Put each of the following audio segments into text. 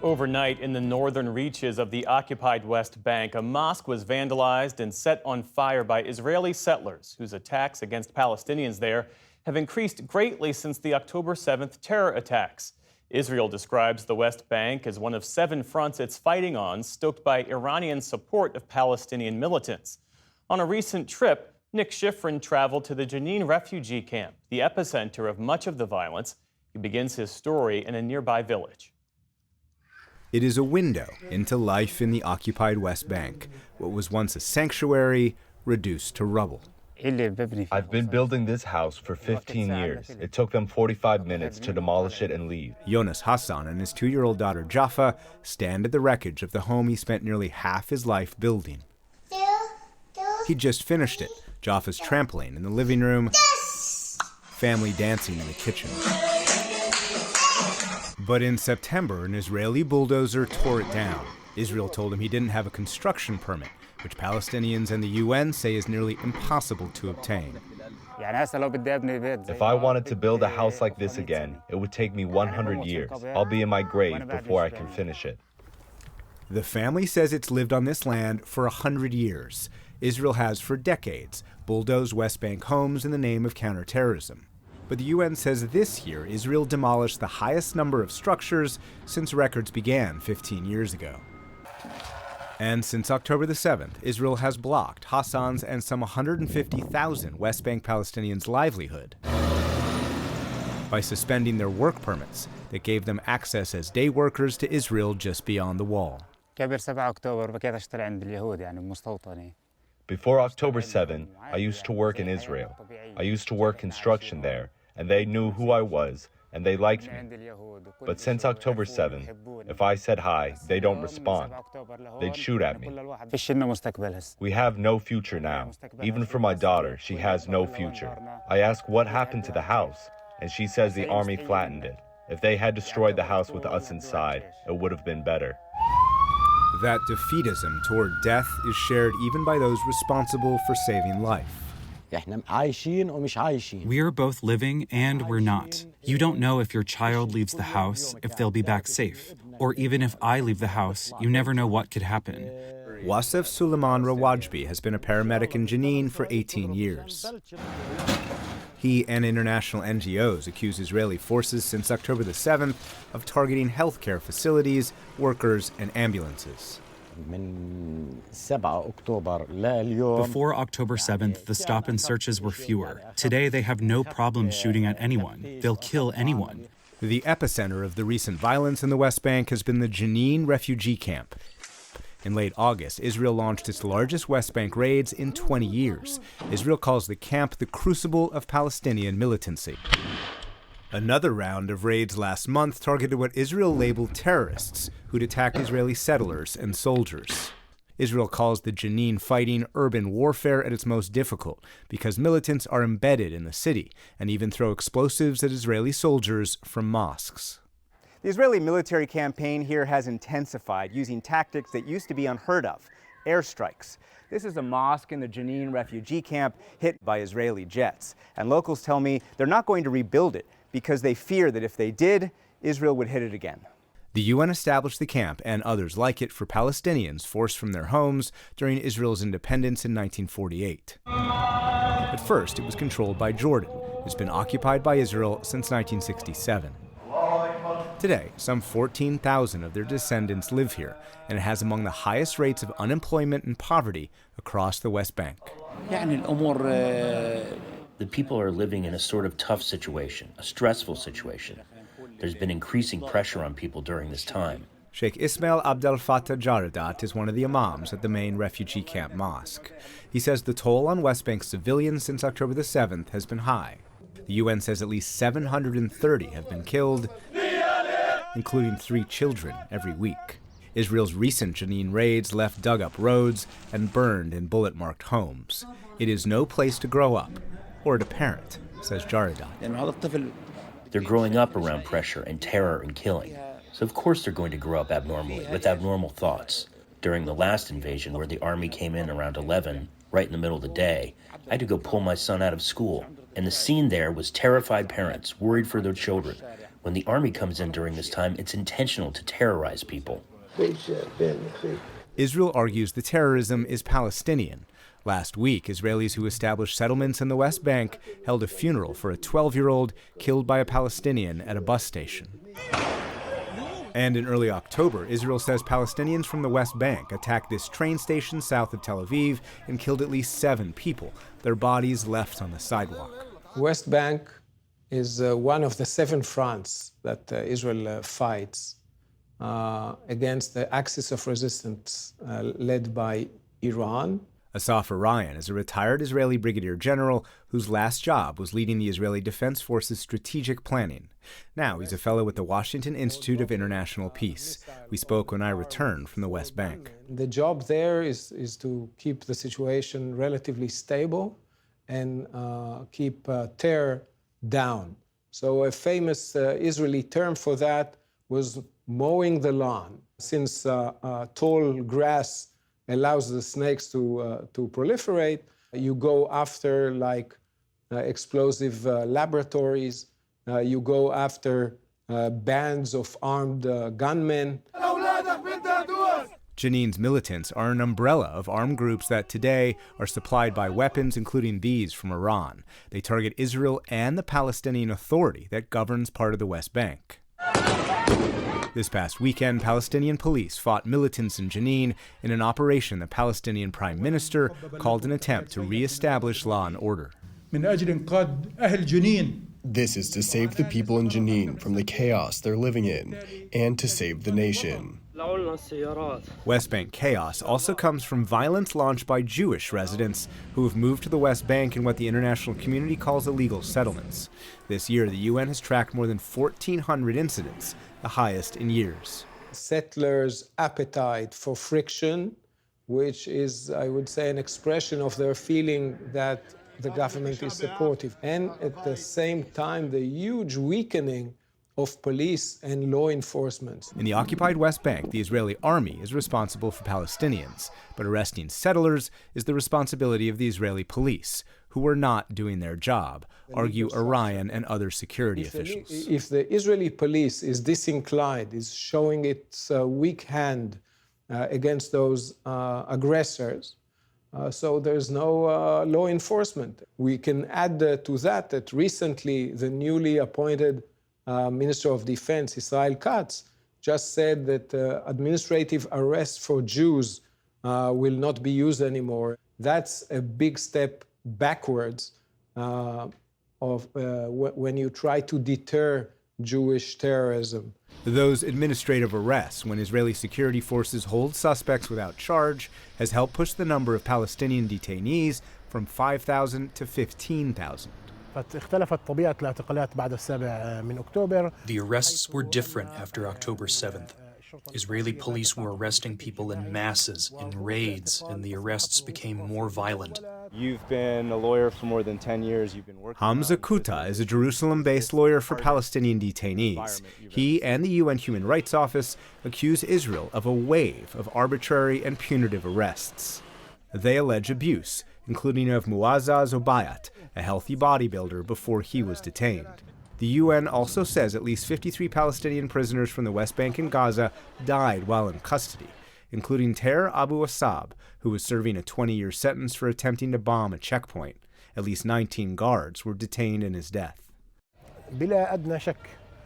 Overnight, in the northern reaches of the occupied West Bank, a mosque was vandalized and set on fire by Israeli settlers, whose attacks against Palestinians there have increased greatly since the October 7th terror attacks. Israel describes the West Bank as one of 7 fronts it's fighting on, stoked by Iranian support of Palestinian militants. On a recent trip, Nick Schifrin traveled to the Jenin refugee camp, the epicenter of much of the violence. He begins his story in a nearby village. It is a window into life in the occupied West Bank, what was once a sanctuary reduced to rubble. I've been building this house for 15 years. It took them 45 minutes to demolish it and leave. Jonas Hassan and his 2-year-old daughter Jaffa stand at the wreckage of the home he spent nearly half his life building. He just finished it. Jaffa's trampoline in the living room, family dancing in the kitchen. But in September, an Israeli bulldozer tore it down. Israel told him he didn't have a construction permit, which Palestinians and the UN say is nearly impossible to obtain. If I wanted to build a house like this again, it would take me 100 years. I'll be in my grave before I can finish it. The family says it's lived on this land for 100 years. Israel has for decades bulldozed West Bank homes in the name of counterterrorism. But the UN says this year Israel demolished the highest number of structures since records began 15 years ago. And since October the 7th, Israel has blocked Hassan's and some 150,000 West Bank Palestinians' livelihood by suspending their work permits that gave them access as day workers to Israel just beyond the wall. Before October 7, I used to work in Israel. I used to work construction there, and they knew who I was, and they liked me. But since October 7, if I said hi, they don't respond. They'd shoot at me. We have no future now. Even for my daughter, she has no future. I ask what happened to the house, and she says the army flattened it. If they had destroyed the house with us inside, it would have been better. That defeatism toward death is shared even by those responsible for saving life. We are both living and we're not. You don't know if your child leaves the house, if they'll be back safe. Or even if I leave the house, you never know what could happen. Wasef Suleiman Rawajbi has been a paramedic in Jenin for 18 years. He and international NGOs accuse Israeli forces since October the 7th of targeting healthcare facilities, workers, and ambulances. Before October 7th, the stop and searches were fewer. Today, they have no problem shooting at anyone. They'll kill anyone. The epicenter of the recent violence in the West Bank has been the Jenin refugee camp. In late August, Israel launched its largest West Bank raids in 20 years. Israel calls the camp the crucible of Palestinian militancy. Another round of raids last month targeted what Israel labeled terrorists who'd attack Israeli settlers and soldiers. Israel calls the Jenin fighting urban warfare at its most difficult because militants are embedded in the city and even throw explosives at Israeli soldiers from mosques. The Israeli military campaign here has intensified, using tactics that used to be unheard of, airstrikes. This is a mosque in the Jenin refugee camp hit by Israeli jets. And locals tell me they're not going to rebuild it because they fear that if they did, Israel would hit it again. The UN established the camp and others like it for Palestinians forced from their homes during Israel's independence in 1948. At first, it was controlled by Jordan, who's been occupied by Israel since 1967. Today, some 14,000 of their descendants live here, and it has among the highest rates of unemployment and poverty across the West Bank. The people are living in a sort of tough situation, a stressful situation. There's been increasing pressure on people during this time. Sheikh Ismail Abdel Fattah Jaradat is one of the imams at the main refugee camp mosque. He says the toll on West Bank civilians since October the 7th has been high. The UN says at least 730 have been killed, including 3 children every week. Israel's recent Jenin raids left dug-up roads and burned in bullet-marked homes. It is no place to grow up or to parent, says Jaradat. They're growing up around pressure and terror and killing. So of course they're going to grow up abnormally, with abnormal thoughts. During the last invasion, where the army came in around 11, right in the middle of the day. I had to go pull my son out of school. And the scene there was terrified parents, worried for their children. When the army comes in during this time, it's intentional to terrorize people. Israel argues the terrorism is Palestinian. Last week, Israelis who established settlements in the West Bank held a funeral for a 12-year-old killed by a Palestinian at a bus station. And in early October, Israel says Palestinians from the West Bank attacked this train station south of Tel Aviv and killed at least 7 people, their bodies left on the sidewalk. West Bank is one of the 7 fronts that Israel fights against the axis of resistance led by Iran. Asaf Arayan is a retired Israeli brigadier general whose last job was leading the Israeli Defense Forces strategic planning. Now he's a fellow with the Washington Institute of International Peace. We spoke when I returned from the West Bank. The job there is to keep the situation relatively stable and keep terror down. So a famous Israeli term for that was mowing the lawn. Since tall grass allows the snakes to proliferate, you go after explosive laboratories, you go after bands of armed gunmen. Jenin's militants are an umbrella of armed groups that today are supplied by weapons, including these from Iran. They target Israel and the Palestinian Authority that governs part of the West Bank. This past weekend, Palestinian police fought militants in Jenin in an operation the Palestinian Prime Minister called an attempt to re-establish law and order. This is to save the people in Jenin from the chaos they're living in and to save the nation. West Bank chaos also comes from violence launched by Jewish residents who have moved to the West Bank in what the international community calls illegal settlements. This year, the UN has tracked more than 1,400 incidents, the highest in years. Settlers' appetite for friction, which is, I would say, an expression of their feeling that the government is supportive, and at the same time, the huge weakening of police and law enforcement. In the occupied West Bank, the Israeli army is responsible for Palestinians, but arresting settlers is the responsibility of the Israeli police, who are not doing their job, argue Arayan and other security officials. If the Israeli police is disinclined, is showing its weak hand against those aggressors, so there's no law enforcement. We can add to that recently the newly appointed Minister of Defense, Israel Katz, just said that administrative arrests for Jews will not be used anymore. That's a big step backwards when you try to deter Jewish terrorism. Those administrative arrests, when Israeli security forces hold suspects without charge, has helped push the number of Palestinian detainees from 5,000 to 15,000. The arrests were different after October 7th. Israeli police were arresting people in masses, in raids, and the arrests became more violent. You've been a lawyer for more than 10 years. You've been working. Hamza Kuta is a Jerusalem-based lawyer for Palestinian detainees. He and the UN Human Rights Office accuse Israel of a wave of arbitrary and punitive arrests. They allege abuse, including of Muazzaz Obayat, a healthy bodybuilder, before he was detained. The UN also says at least 53 Palestinian prisoners from the West Bank and Gaza died while in custody, including Ter Abu Asab, who was serving a 20-year sentence for attempting to bomb a checkpoint. At least 19 guards were detained in his death.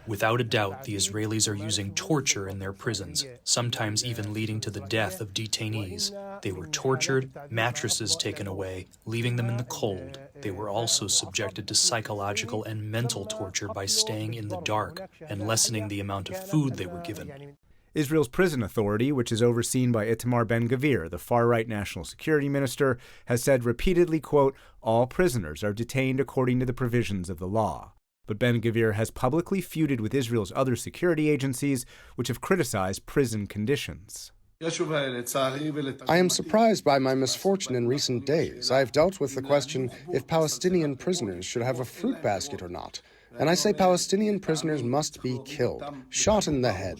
Without a doubt, the Israelis are using torture in their prisons, sometimes even leading to the death of detainees. They were tortured, mattresses taken away, leaving them in the cold. They were also subjected to psychological and mental torture by staying in the dark and lessening the amount of food they were given. Israel's prison authority, which is overseen by Itamar Ben-Gvir, the far-right national security minister, has said repeatedly, quote, all prisoners are detained according to the provisions of the law. But Ben-Gvir has publicly feuded with Israel's other security agencies, which have criticized prison conditions. I am surprised by my misfortune in recent days. I have dealt with the question if Palestinian prisoners should have a fruit basket or not. And I say Palestinian prisoners must be killed, shot in the head.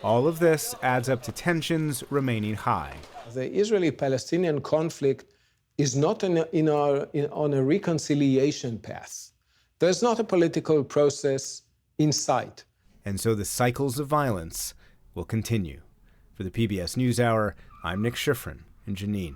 All of this adds up to tensions remaining high. The Israeli-Palestinian conflict is not on a reconciliation path. There's not a political process in sight. And so the cycles of violence will continue. For the PBS NewsHour, I'm Nick Schifrin in Jenin.